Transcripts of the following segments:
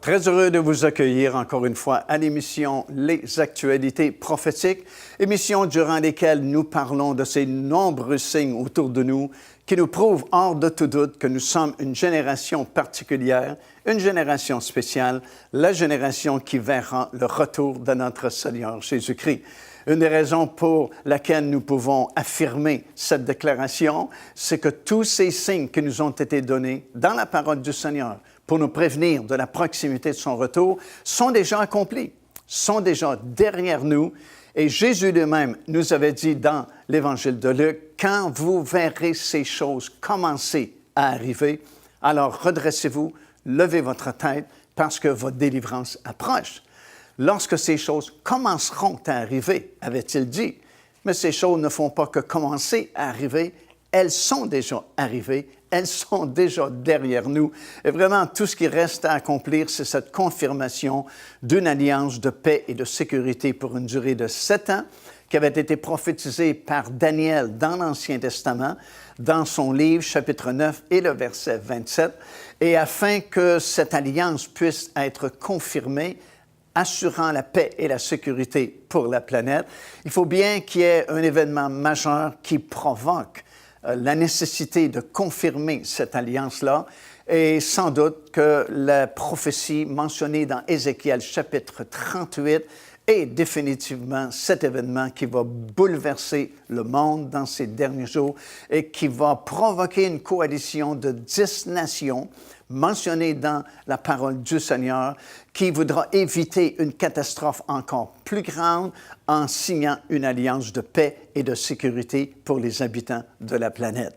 Très heureux de vous accueillir encore une fois à l'émission Les Actualités prophétiques, émission durant laquelle nous parlons de ces nombreux signes autour de nous qui nous prouvent hors de tout doute que nous sommes une génération particulière, une génération spéciale, la génération qui verra le retour de notre Seigneur Jésus-Christ. Une des raisons pour laquelle nous pouvons affirmer cette déclaration, c'est que tous ces signes qui nous ont été donnés dans la parole du Seigneur pour nous prévenir de la proximité de son retour sont déjà accomplis, sont déjà derrière nous. Et Jésus lui-même nous avait dit dans l'Évangile de Luc, « Quand vous verrez ces choses commencer à arriver, alors redressez-vous, levez votre tête, parce que votre délivrance approche. » Lorsque ces choses commenceront à arriver, avait-il dit, mais ces choses ne font pas que commencer à arriver, elles sont déjà arrivées, elles sont déjà derrière nous. Et vraiment, tout ce qui reste à accomplir, c'est cette confirmation d'une alliance de paix et de sécurité pour une durée de 7 ans, qui avait été prophétisée par Daniel dans l'Ancien Testament, dans son livre, chapitre 9 et le verset 27. Et afin que cette alliance puisse être confirmée, assurant la paix et la sécurité pour la planète, il faut bien qu'il y ait un événement majeur qui provoque la nécessité de confirmer cette alliance-là. Et sans doute que la prophétie mentionnée dans Ézéchiel chapitre 38 est définitivement cet événement qui va bouleverser le monde dans ces derniers jours et qui va provoquer une coalition de 10 nations mentionnées dans la parole du Seigneur, qui voudra éviter une catastrophe encore plus grande en signant une alliance de paix et de sécurité pour les habitants de la planète.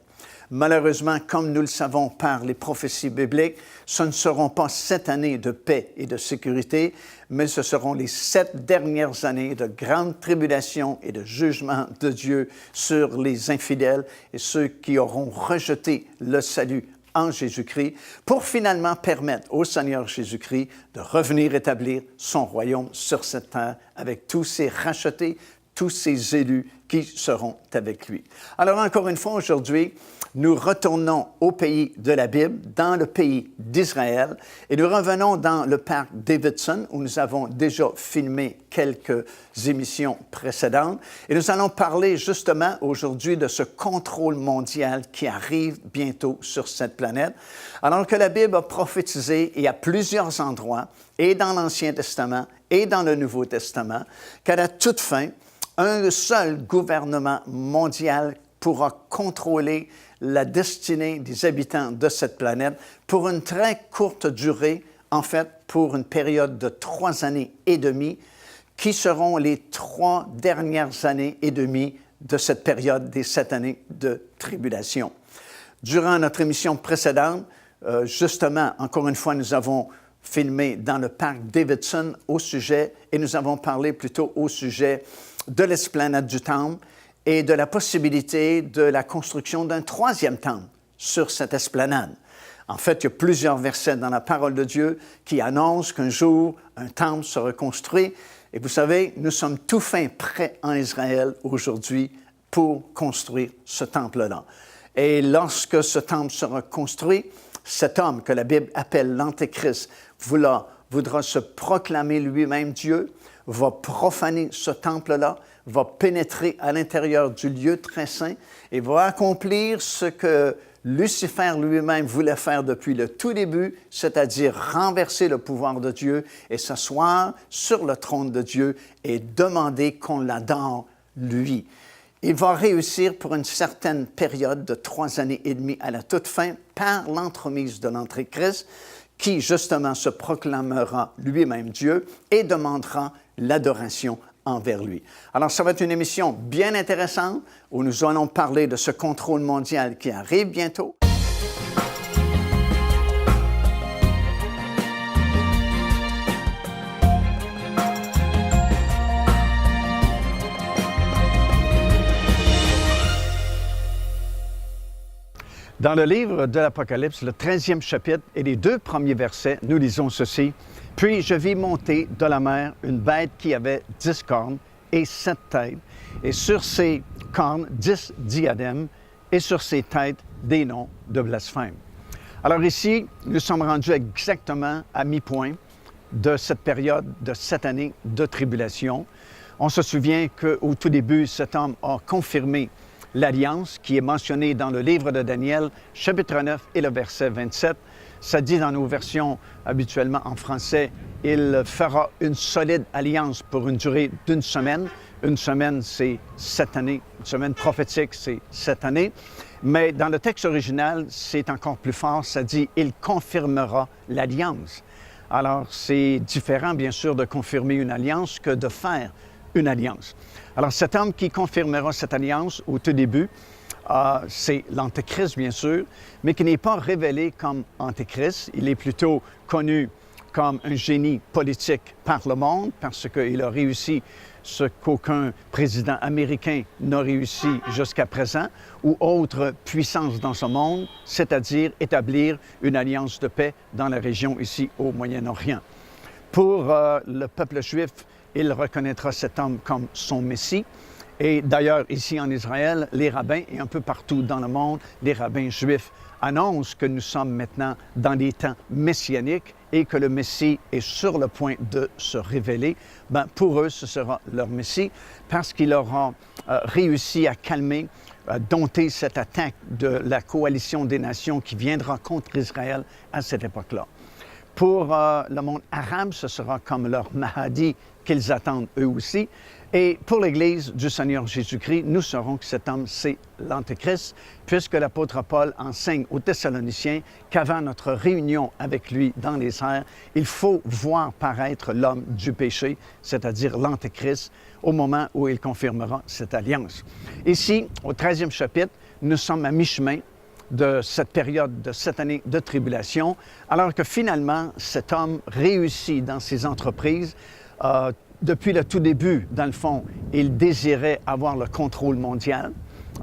Malheureusement, comme nous le savons par les prophéties bibliques, ce ne seront pas 7 années de paix et de sécurité, mais ce seront les 7 dernières années de grande tribulation et de jugement de Dieu sur les infidèles et ceux qui auront rejeté le salut en Jésus-Christ, pour finalement permettre au Seigneur Jésus-Christ de revenir établir son royaume sur cette terre avec tous ses rachetés, tous ses élus qui seront avec lui. Alors encore une fois, aujourd'hui, nous retournons au pays de la Bible, dans le pays d'Israël, et nous revenons dans le parc Davidson, où nous avons déjà filmé quelques émissions précédentes. Et nous allons parler justement aujourd'hui de ce contrôle mondial qui arrive bientôt sur cette planète. Alors que la Bible a prophétisé, et à plusieurs endroits, et dans l'Ancien Testament, et dans le Nouveau Testament, qu'à la toute fin, un seul gouvernement mondial pourra contrôler la destinée des habitants de cette planète pour une très courte durée, en fait, pour une période de 3 années et demie, qui seront les 3 dernières années et demie de cette période des 7 années de tribulation. Durant notre émission précédente, justement, encore une fois, nous avons filmé dans le parc Davidson au sujet, et nous avons parlé plutôt au sujet de l'esplanade du temple et de la possibilité de la construction d'un 3e temple sur cette esplanade. En fait, il y a plusieurs versets dans la parole de Dieu qui annoncent qu'un jour, un temple sera construit. Et vous savez, nous sommes tout fin prêts en Israël aujourd'hui pour construire ce temple-là. Et lorsque ce temple sera construit, cet homme que la Bible appelle l'Antéchrist voudra se proclamer lui-même Dieu, va profaner ce temple-là, va pénétrer à l'intérieur du lieu très saint et va accomplir ce que Lucifer lui-même voulait faire depuis le tout début, c'est-à-dire renverser le pouvoir de Dieu et s'asseoir sur le trône de Dieu et demander qu'on l'adore lui. Il va réussir pour une certaine période de 3 années et demie à la toute fin par l'entremise de l'Antéchrist, qui justement se proclamera lui-même Dieu et demandera l'adoration envers lui. Alors, ça va être une émission bien intéressante où nous allons parler de ce contrôle mondial qui arrive bientôt. Dans le livre de l'Apocalypse, le 13e chapitre et les 2 premiers versets, nous lisons ceci. « Puis je vis monter de la mer une bête qui avait 10 cornes et 7 têtes, et sur ses cornes 10 diadèmes, et sur ses têtes des noms de blasphème. » Alors ici, nous sommes rendus exactement à mi-point de cette période de 7 années de tribulation. On se souvient qu'au tout début, cet homme a confirmé l'alliance qui est mentionnée dans le livre de Daniel, chapitre 9 et le verset 27. Ça dit dans nos versions habituellement en français, « Il fera une solide alliance pour une durée d'une semaine ». Une semaine, c'est 7 années. Une semaine prophétique, c'est 7 années. Mais dans le texte original, c'est encore plus fort. Ça dit « Il confirmera l'alliance ». Alors, c'est différent, bien sûr, de confirmer une alliance que de faire une alliance. Alors, cet homme qui confirmera cette alliance au tout début, c'est l'Antéchrist, bien sûr, mais qui n'est pas révélé comme Antéchrist. Il est plutôt connu comme un génie politique par le monde parce qu'il a réussi ce qu'aucun président américain n'a réussi jusqu'à présent ou autre puissance dans ce monde, c'est-à-dire établir une alliance de paix dans la région ici au Moyen-Orient. Pour le peuple juif, il reconnaîtra cet homme comme son Messie. Et d'ailleurs, ici en Israël, les rabbins et un peu partout dans le monde, les rabbins juifs annoncent que nous sommes maintenant dans des temps messianiques et que le Messie est sur le point de se révéler. Pour eux, ce sera leur Messie parce qu'il aura réussi à calmer, à dompter cette attaque de la coalition des nations qui viendra contre Israël à cette époque-là. Pour le monde arabe, ce sera comme leur Mahdi qu'ils attendent eux aussi. Et pour l'Église du Seigneur Jésus-Christ, nous saurons que cet homme, c'est l'Antéchrist, puisque l'apôtre Paul enseigne aux Thessaloniciens qu'avant notre réunion avec lui dans les airs, il faut voir paraître l'homme du péché, c'est-à-dire l'Antéchrist, au moment où il confirmera cette alliance. Ici, au 13e chapitre, nous sommes à mi-chemin de cette période de 7 années de tribulation, alors que finalement, cet homme réussit dans ses entreprises. Depuis le tout début, dans le fond, il désirait avoir le contrôle mondial,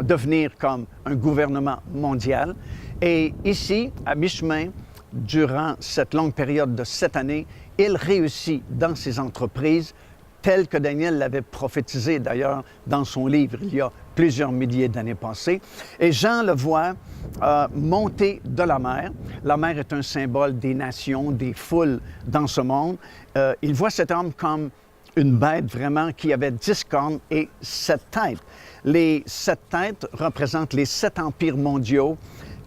devenir comme un gouvernement mondial. Et ici, à mi-chemin, durant cette longue période de 7 années, il réussit dans ses entreprises, tel que Daniel l'avait prophétisé d'ailleurs dans son livre il y a plusieurs milliers d'années passées. Et Jean le voit monter de la mer. La mer est un symbole des nations, des foules dans ce monde. Il voit cet homme comme une bête vraiment qui avait 10 cornes et 7 têtes. Les 7 têtes représentent les 7 empires mondiaux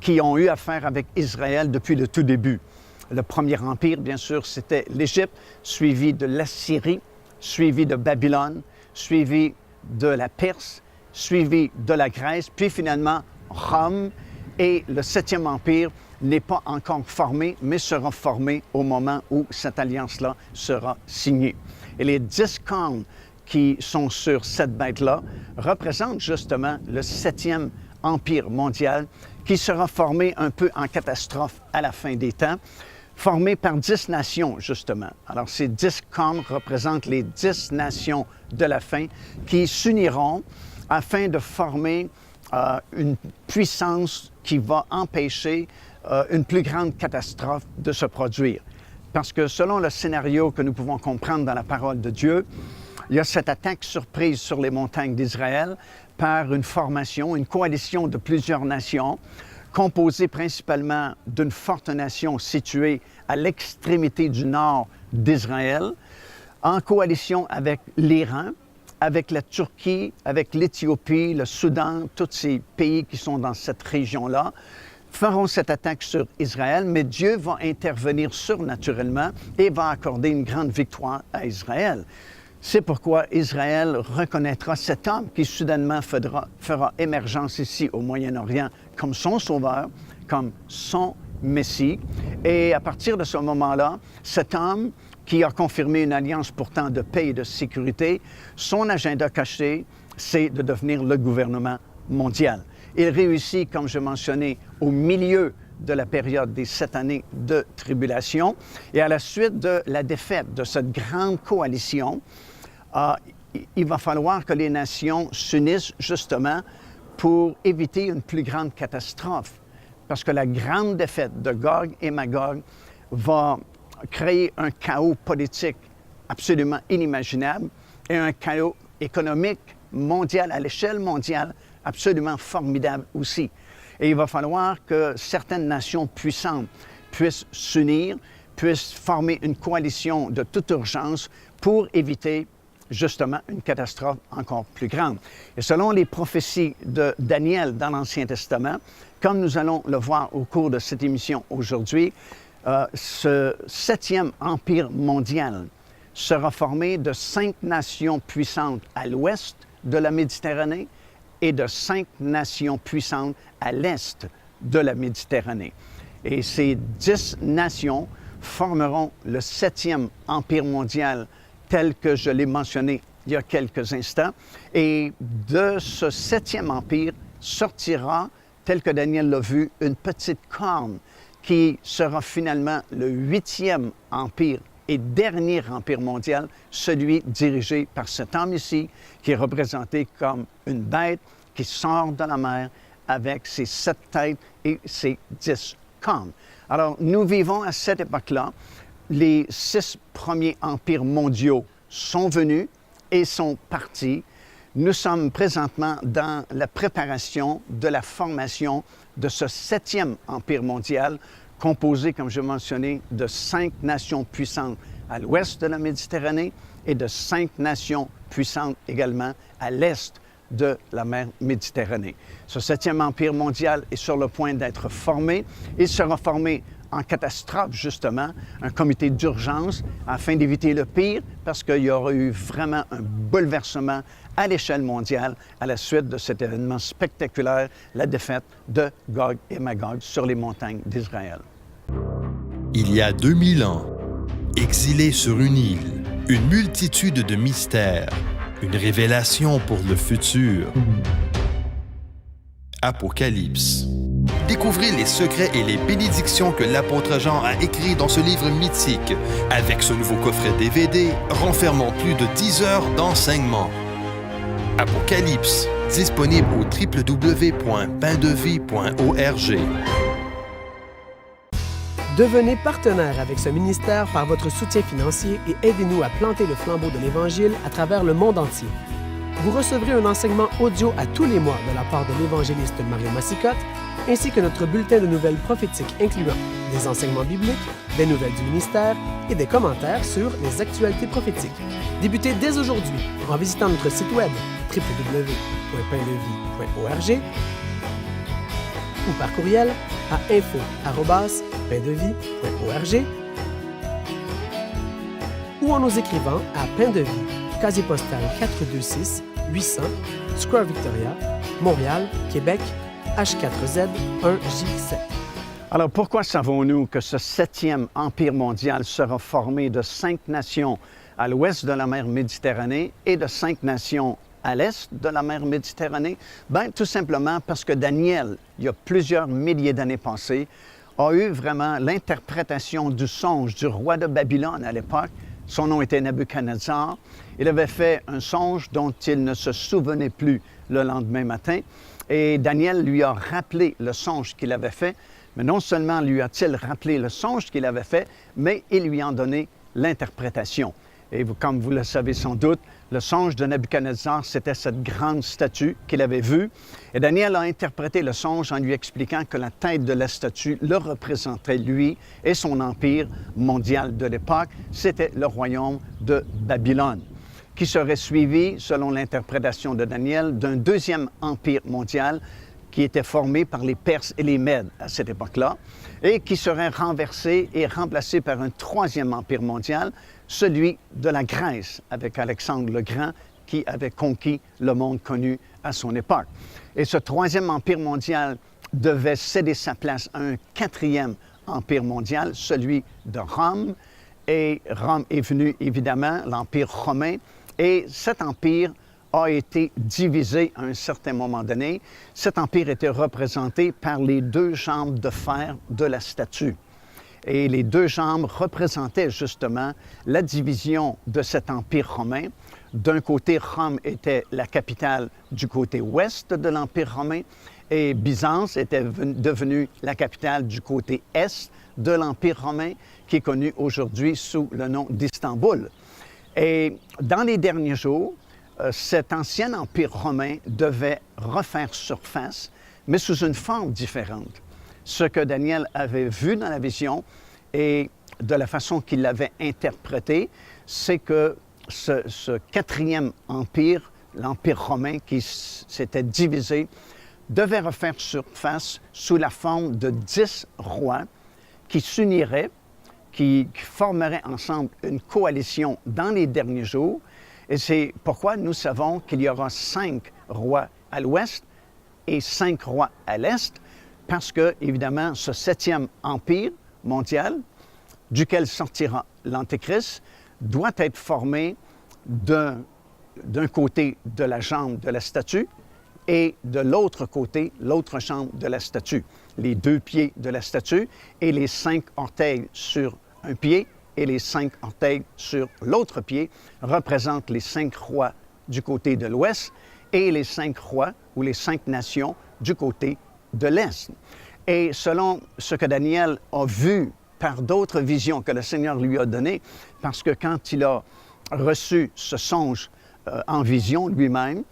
qui ont eu affaire avec Israël depuis le tout début. Le premier empire, bien sûr, c'était l'Égypte, suivi de l'Assyrie, suivi de Babylone, suivi de la Perse, suivi de la Grèce, puis finalement Rome. Et le 7e empire n'est pas encore formé, mais sera formé au moment où cette alliance-là sera signée. Et les 10 cornes qui sont sur cette bête-là représentent justement le 7e empire mondial qui sera formé un peu en catastrophe à la fin des temps, formé par 10 nations, justement. Alors, ces 10 cornes représentent les 10 nations de la fin qui s'uniront afin de former une puissance qui va empêcher une plus grande catastrophe de se produire. Parce que selon le scénario que nous pouvons comprendre dans la parole de Dieu, il y a cette attaque surprise sur les montagnes d'Israël par une formation, une coalition de plusieurs nations, composée principalement d'une forte nation située à l'extrémité du nord d'Israël, en coalition avec l'Iran, avec la Turquie, avec l'Éthiopie, le Soudan, tous ces pays qui sont dans cette région-là, feront cette attaque sur Israël, mais Dieu va intervenir surnaturellement et va accorder une grande victoire à Israël. C'est pourquoi Israël reconnaîtra cet homme qui soudainement fera émergence ici au Moyen-Orient comme son sauveur, comme son Messie. Et à partir de ce moment-là, cet homme qui a confirmé une alliance pourtant de paix et de sécurité, son agenda caché, c'est de devenir le gouvernement mondial. Il réussit, comme je mentionnais, au milieu de la période des 7 années de tribulation. Et à la suite de la défaite de cette grande coalition, il va falloir que les nations s'unissent justement pour éviter une plus grande catastrophe. Parce que la grande défaite de Gog et Magog va créer un chaos politique absolument inimaginable et un chaos économique mondial, à l'échelle mondiale, absolument formidable aussi. Et il va falloir que certaines nations puissantes puissent s'unir, puisse former une coalition de toute urgence pour éviter justement une catastrophe encore plus grande. Et selon les prophéties de Daniel dans l'Ancien Testament, comme nous allons le voir au cours de cette émission aujourd'hui, ce 7e empire mondial sera formé de 5 nations puissantes à l'ouest de la Méditerranée et de 5 nations puissantes à l'est de la Méditerranée. Et ces 10 nations formeront le 7e empire mondial tel que je l'ai mentionné il y a quelques instants. Et de ce 7e empire sortira, tel que Daniel l'a vu, une petite corne qui sera finalement le 8e empire et dernier empire mondial, celui dirigé par cet homme ici, qui est représenté comme une bête qui sort de la mer avec ses 7 têtes et ses 10 cornes. Alors, nous vivons à cette époque-là. Les 6 premiers empires mondiaux sont venus et sont partis. Nous sommes présentement dans la préparation de la formation de ce 7e empire mondial, composé, comme je mentionné, de 5 nations puissantes à l'ouest de la Méditerranée et de 5 nations puissantes également à l'est de la mer Méditerranée. Ce 7e empire mondial est sur le point d'être formé. Il sera formé en catastrophe, justement, un comité d'urgence afin d'éviter le pire, parce qu'il y aura eu vraiment un bouleversement à l'échelle mondiale à la suite de cet événement spectaculaire, la défaite de Gog et Magog sur les montagnes d'Israël. Il y a 2000 ans, exilés sur une île, une multitude de mystères, une révélation pour le futur. Apocalypse. Découvrez les secrets et les bénédictions que l'apôtre Jean a écrits dans ce livre mythique, avec ce nouveau coffret DVD renfermant plus de 10 heures d'enseignement. Apocalypse, disponible au www.paindevie.org. Devenez partenaire avec ce ministère par votre soutien financier et aidez-nous à planter le flambeau de l'Évangile à travers le monde entier. Vous recevrez un enseignement audio à tous les mois de la part de l'évangéliste Mario Massicotte, ainsi que notre bulletin de nouvelles prophétiques incluant des enseignements bibliques, des nouvelles du ministère et des commentaires sur les actualités prophétiques. Débutez dès aujourd'hui en visitant notre site web www.paindevie.org ou par courriel à info@paindevie.org ou en nous écrivant à Pain de Vie, casier postal 426 800, Square Victoria, Montréal, Québec, H4Z 1J7. Alors, pourquoi savons-nous que ce 7e empire mondial sera formé de 5 nations à l'ouest de la mer Méditerranée et de 5 nations à l'est de la mer Méditerranée? Bien, tout simplement parce que Daniel, il y a plusieurs milliers d'années passées, a eu vraiment l'interprétation du songe du roi de Babylone à l'époque. Son nom était Nabuchodonosor. Il avait fait un songe dont il ne se souvenait plus le lendemain matin. Et Daniel lui a rappelé le songe qu'il avait fait. Mais non seulement lui a-t-il rappelé le songe qu'il avait fait, mais il lui a donné l'interprétation. Et vous, comme vous le savez sans doute, le songe de Nabuchodonosor, c'était cette grande statue qu'il avait vue. Et Daniel a interprété le songe en lui expliquant que la tête de la statue le représentait lui et son empire mondial de l'époque. C'était le royaume de Babylone, qui serait suivi, selon l'interprétation de Daniel, d'un 2e empire mondial qui était formé par les Perses et les Mèdes à cette époque-là, et qui serait renversé et remplacé par un 3e empire mondial, celui de la Grèce, avec Alexandre le Grand, qui avait conquis le monde connu à son époque. Et ce 3e empire mondial devait céder sa place à un 4e empire mondial, celui de Rome. Et Rome est venu, évidemment, l'empire romain, et cet empire a été divisé à un certain moment donné. Cet empire était représenté par les 2 jambes de fer de la statue. Et les 2 jambes représentaient justement la division de cet empire romain. D'un côté, Rome était la capitale du côté ouest de l'empire romain et Byzance était devenue la capitale du côté est de l'empire romain, qui est connu aujourd'hui sous le nom d'Istanbul. Et dans les derniers jours, cet ancien empire romain devait refaire surface, mais sous une forme différente. Ce que Daniel avait vu dans la vision, et de la façon qu'il l'avait interprété, c'est que ce quatrième empire, l'Empire romain qui s'était divisé, devait refaire surface sous la forme de 10 rois qui s'uniraient, qui formeraient ensemble une coalition dans les derniers jours. Et c'est pourquoi nous savons qu'il y aura 5 rois à l'ouest et 5 rois à l'est, parce que, évidemment, ce 7e empire mondial, duquel sortira l'Antéchrist, doit être formé d'un côté de la jambe de la statue et de l'autre côté, l'autre jambe de la statue. Les 2 pieds de la statue et les 5 orteils sur un pied et les 5 orteils sur l'autre pied représentent les 5 rois du côté de l'ouest et les 5 rois ou les 5 nations du côté de l'est. Et selon ce que Daniel a vu par d'autres visions que le Seigneur lui a données, parce que quand il a reçu ce songe en vision lui-même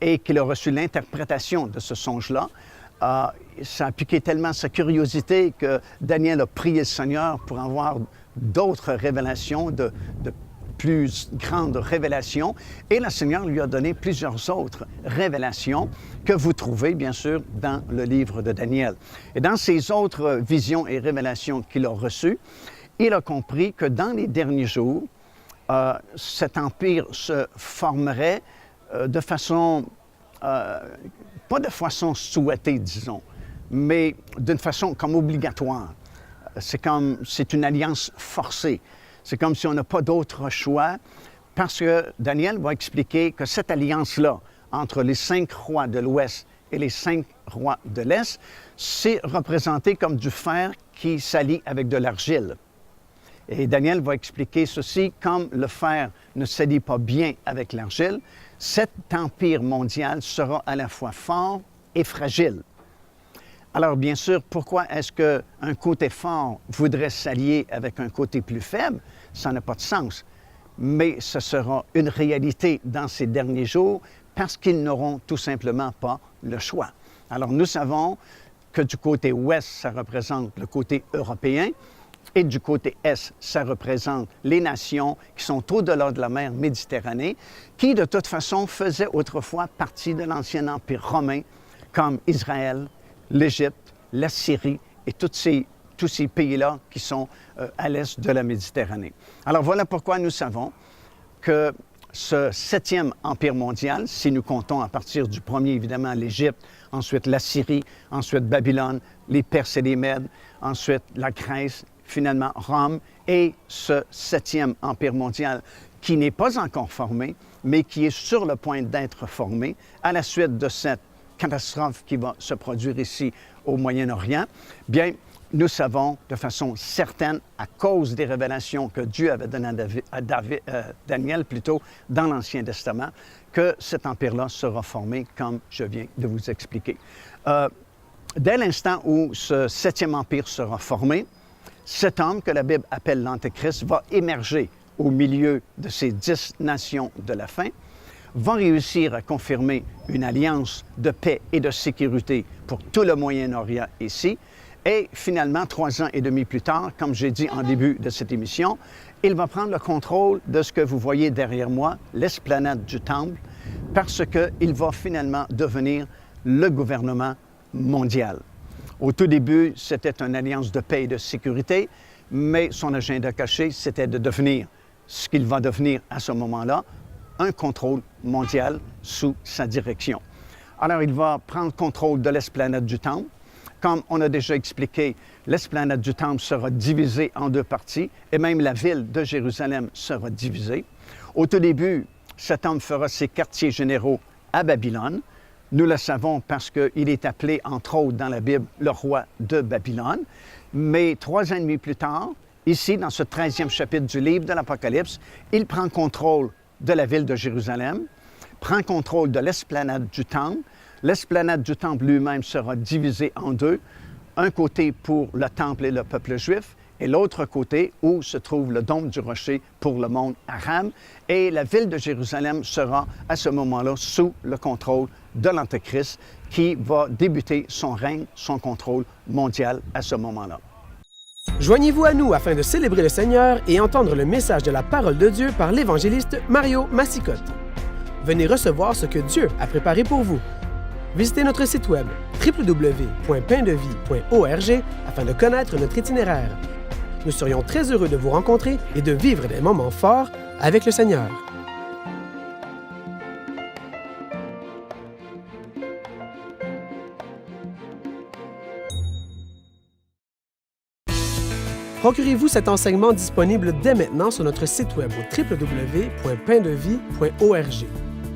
et qu'il a reçu l'interprétation de ce songe-là, ça a piqué tellement sa curiosité que Daniel a prié le Seigneur pour avoir d'autres révélations, de plus grandes révélations, et le Seigneur lui a donné plusieurs autres révélations que vous trouvez, bien sûr, dans le livre de Daniel. Et dans ces autres visions et révélations qu'il a reçues, il a compris que dans les derniers jours, cet empire se formerait de façon, pas de façon souhaitée, disons, mais d'une façon comme obligatoire. C'est une alliance forcée. C'est comme si on n'a pas d'autre choix, parce que Daniel va expliquer que cette alliance-là, entre les 5 rois de l'Ouest et les 5 rois de l'Est, c'est représenté comme du fer qui s'allie avec de l'argile. Et Daniel va expliquer ceci, comme le fer ne s'allie pas bien avec l'argile, cet empire mondial sera à la fois fort et fragile. Alors, bien sûr, pourquoi est-ce qu'un côté fort voudrait s'allier avec un côté plus faible? Ça n'a pas de sens. Mais ce sera une réalité dans ces derniers jours parce qu'ils n'auront tout simplement pas le choix. Alors, nous savons que du côté ouest, ça représente le côté européen et du côté est, ça représente les nations qui sont au-delà de la mer Méditerranée, qui, de toute façon, faisaient autrefois partie de l'ancien empire romain, comme Israël, l'Égypte, la Syrie et tous ces pays-là qui sont à l'est de la Méditerranée. Alors voilà pourquoi nous savons que ce 7e empire mondial, si nous comptons à partir du premier, évidemment, l'Égypte, ensuite la Syrie, ensuite Babylone, les Perses et les Mèdes, ensuite la Grèce, finalement Rome, et ce 7e empire mondial qui n'est pas encore formé, mais qui est sur le point d'être formé à la suite de cette catastrophe qui va se produire ici au Moyen-Orient, bien, nous savons de façon certaine, à cause des révélations que Dieu avait données à Daniel, dans l'Ancien Testament, que cet empire-là sera formé comme je viens de vous expliquer. Dès l'instant où ce 7e empire sera formé, cet homme que la Bible appelle l'Antéchrist va émerger au milieu de ces 10 nations de la fin, va réussir à confirmer une alliance de paix et de sécurité pour tout le Moyen-Orient ici. Et finalement, 3 ans et demi plus tard, comme j'ai dit en début de cette émission, il va prendre le contrôle de ce que vous voyez derrière moi, l'esplanade du Temple, parce qu'il va finalement devenir le gouvernement mondial. Au tout début, c'était une alliance de paix et de sécurité, mais son agenda caché, c'était de devenir ce qu'il va devenir à ce moment-là, un contrôle mondial sous sa direction. Alors, il va prendre contrôle de l'esplanade du Temple. Comme on a déjà expliqué, l'esplanade du Temple sera divisée en 2 parties et même la ville de Jérusalem sera divisée. Au tout début, cet homme fera ses quartiers généraux à Babylone. Nous le savons parce qu'il est appelé, entre autres, dans la Bible, le roi de Babylone. Mais 3 ans et demi plus tard, ici, dans ce 13e chapitre du livre de l'Apocalypse, il prend contrôle de la ville de Jérusalem, prend contrôle de l'esplanade du Temple. L'esplanade du Temple lui-même sera divisée en 2, un côté pour le Temple et le peuple juif, et l'autre côté où se trouve le dôme du rocher pour le monde arabe. Et la ville de Jérusalem sera à ce moment-là sous le contrôle de l'Antéchrist qui va débuter son règne, son contrôle mondial à ce moment-là. Joignez-vous à nous afin de célébrer le Seigneur et entendre le message de la parole de Dieu par l'évangéliste Mario Massicotte. Venez recevoir ce que Dieu a préparé pour vous. Visitez notre site web www.paindevie.org afin de connaître notre itinéraire. Nous serions très heureux de vous rencontrer et de vivre des moments forts avec le Seigneur. Procurez-vous cet enseignement disponible dès maintenant sur notre site web au www.paindevie.org.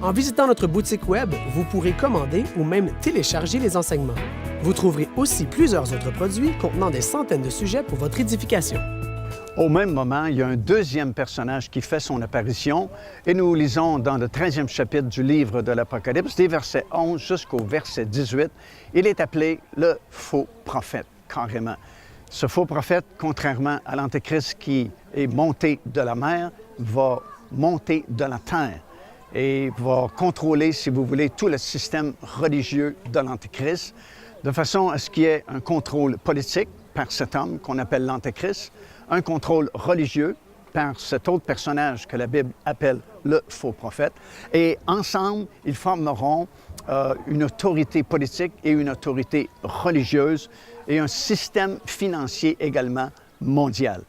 En visitant notre boutique web, vous pourrez commander ou même télécharger les enseignements. Vous trouverez aussi plusieurs autres produits contenant des centaines de sujets pour votre édification. Au même moment, il y a un deuxième personnage qui fait son apparition et nous lisons dans le 13e chapitre du livre de l'Apocalypse, des versets 11 jusqu'au verset 18. Il est appelé le faux prophète, carrément. Ce faux prophète, contrairement à l'Antéchrist qui est monté de la mer, va monter de la terre et va contrôler, si vous voulez, tout le système religieux de l'Antéchrist, de façon à ce qu'il y ait un contrôle politique par cet homme qu'on appelle l'Antéchrist, un contrôle religieux par cet autre personnage que la Bible appelle le faux prophète. Et ensemble, ils formeront une autorité politique et une autorité religieuse et un système financier également mondial.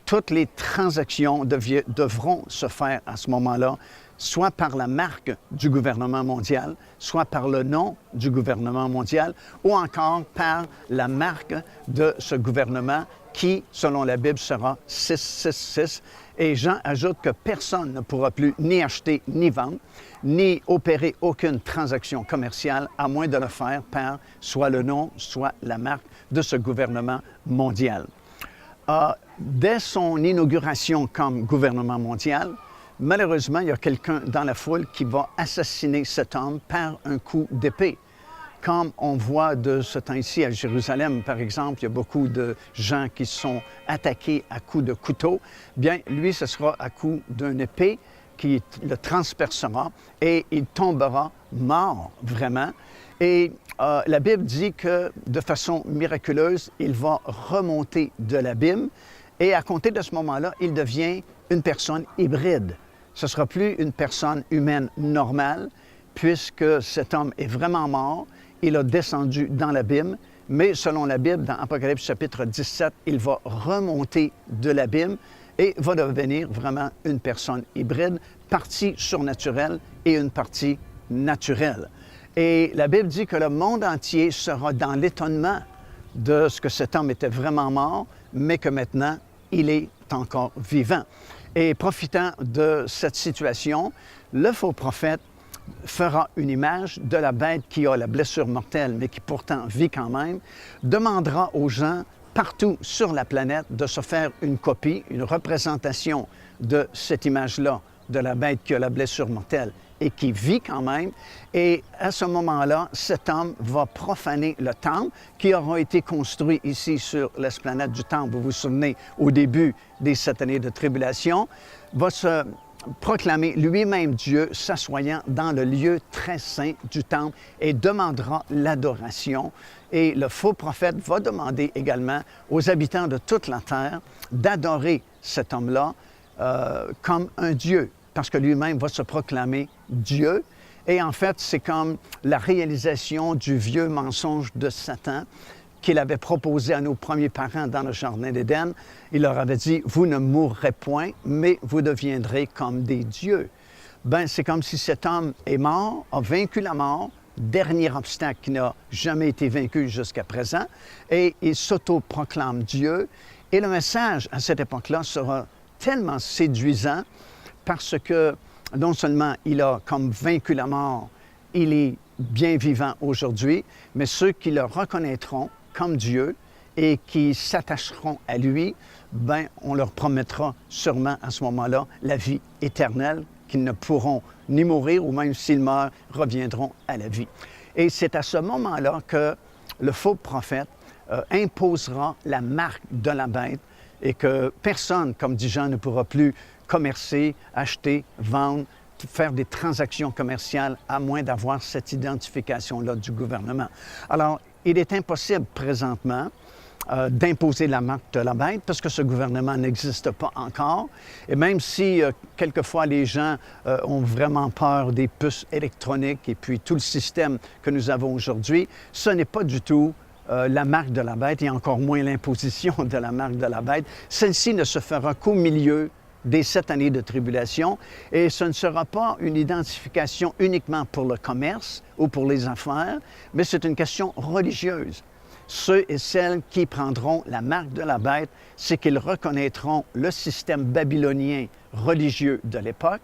Toutes les transactions devront se faire à ce moment-là, soit par la marque du gouvernement mondial, soit par le nom du gouvernement mondial, ou encore par la marque de ce gouvernement qui, selon la Bible, sera 666. Et Jean ajoute que personne ne pourra plus ni acheter ni vendre, ni opérer aucune transaction commerciale, à moins de le faire par soit le nom, soit la marque de ce gouvernement mondial. Dès son inauguration comme gouvernement mondial, malheureusement, il y a quelqu'un dans la foule qui va assassiner cet homme par un coup d'épée. Comme on voit de ce temps-ci à Jérusalem, par exemple, il y a beaucoup de gens qui sont attaqués à coups de couteau. Bien, lui, ce sera à coups d'une épée qui le transpercera et il tombera mort, vraiment. Et la Bible dit que, de façon miraculeuse, il va remonter de l'abîme et à compter de ce moment-là, il devient une personne hybride. Ce ne sera plus une personne humaine normale, puisque cet homme est vraiment mort. Il a descendu dans l'abîme, mais selon la Bible, dans Apocalypse chapitre 17, il va remonter de l'abîme et va devenir vraiment une personne hybride, partie surnaturelle et une partie naturelle. Et la Bible dit que le monde entier sera dans l'étonnement de ce que cet homme était vraiment mort, mais que maintenant, il est encore vivant. Et profitant de cette situation, le faux prophète fera une image de la bête qui a la blessure mortelle, mais qui pourtant vit quand même, demandera aux gens partout sur la planète de se faire une copie, une représentation de cette image-là, de la bête qui a la blessure mortelle et qui vit quand même. Et à ce moment-là, cet homme va profaner le temple qui aura été construit ici sur l'esplanade du temple. Vous vous souvenez, au début des 7 années de tribulation, va se proclamer lui-même Dieu, s'assoyant dans le lieu très saint du temple et demandera l'adoration. Et le faux prophète va demander également aux habitants de toute la terre d'adorer cet homme-là comme un Dieu, parce que lui-même va se proclamer Dieu. Et en fait, c'est comme la réalisation du vieux mensonge de Satan qu'il avait proposé à nos premiers parents dans le Jardin d'Éden. Il leur avait dit, « Vous ne mourrez point, mais vous deviendrez comme des dieux. » Bien, c'est comme si cet homme est mort, a vaincu la mort, dernier obstacle qui n'a jamais été vaincu jusqu'à présent, et il s'auto-proclame Dieu. Et le message à cette époque-là sera tellement séduisant parce que non seulement il a comme vaincu la mort, il est bien vivant aujourd'hui, mais ceux qui le reconnaîtront comme Dieu et qui s'attacheront à lui, bien, on leur promettra sûrement à ce moment-là la vie éternelle, qu'ils ne pourront ni mourir ou même s'ils meurent, reviendront à la vie. Et c'est à ce moment-là que le faux prophète imposera la marque de la bête et que personne, comme dit Jean, ne pourra plus commercer, acheter, vendre, faire des transactions commerciales à moins d'avoir cette identification-là du gouvernement. Alors, il est impossible présentement d'imposer la marque de la bête parce que ce gouvernement n'existe pas encore. Et même si quelquefois les gens ont vraiment peur des puces électroniques et puis tout le système que nous avons aujourd'hui, ce n'est pas du tout la marque de la bête et encore moins l'imposition de la marque de la bête. Celle-ci ne se fera qu'au milieu des 7 années de tribulation et ce ne sera pas une identification uniquement pour le commerce ou pour les affaires, mais c'est une question religieuse. Ceux et celles qui prendront la marque de la bête, c'est qu'ils reconnaîtront le système babylonien religieux de l'époque,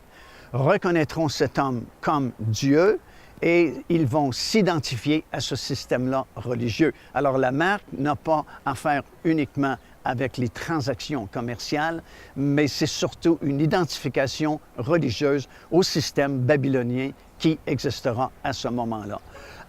reconnaîtront cet homme comme Dieu et ils vont s'identifier à ce système-là religieux. Alors la marque n'a pas à faire uniquement avec les transactions commerciales, mais c'est surtout une identification religieuse au système babylonien qui existera à ce moment-là.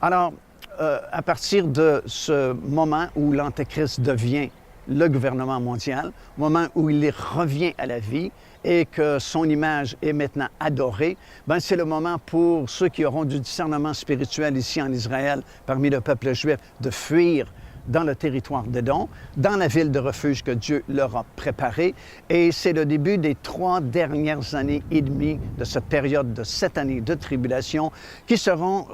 Alors, à partir de ce moment où l'Antéchrist devient le gouvernement mondial, au moment où il revient à la vie et que son image est maintenant adorée, bien, c'est le moment pour ceux qui auront du discernement spirituel ici en Israël, parmi le peuple juif, de fuir dans le territoire d'Édom, dans la ville de refuge que Dieu leur a préparée. Et c'est le début des 3 dernières années et demie de cette période de 7 années de tribulation qui seront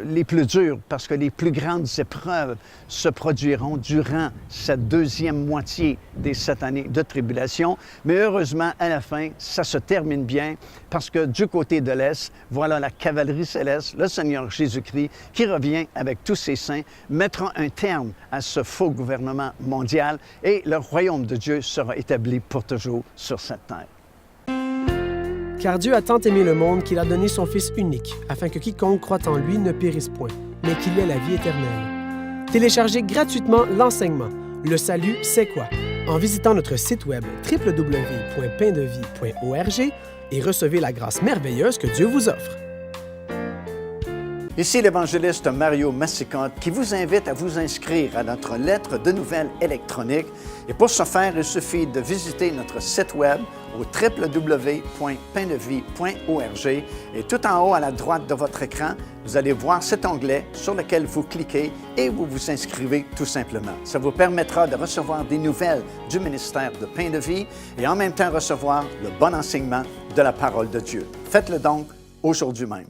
les plus dures parce que les plus grandes épreuves se produiront durant cette deuxième moitié des 7 années de tribulation. Mais heureusement, à la fin, ça se termine bien parce que du côté de l'Est, voilà la cavalerie céleste, le Seigneur Jésus-Christ, qui revient avec tous ses saints, mettra un terme à ce faux gouvernement mondial et le royaume de Dieu sera établi pour toujours sur cette terre. Car Dieu a tant aimé le monde qu'il a donné son Fils unique, afin que quiconque croit en lui ne périsse point, mais qu'il ait la vie éternelle. Téléchargez gratuitement l'enseignement « Le salut, c'est quoi ?» en visitant notre site web www.paindevie.org et recevez la grâce merveilleuse que Dieu vous offre. Ici l'évangéliste Mario Massicotte qui vous invite à vous inscrire à notre lettre de nouvelles électronique. Et pour ce faire, il suffit de visiter notre site web au www.paindevie.org et tout en haut à la droite de votre écran, vous allez voir cet onglet sur lequel vous cliquez et vous vous inscrivez tout simplement. Ça vous permettra de recevoir des nouvelles du ministère de Pain de Vie et en même temps recevoir le bon enseignement de la parole de Dieu. Faites-le donc aujourd'hui même.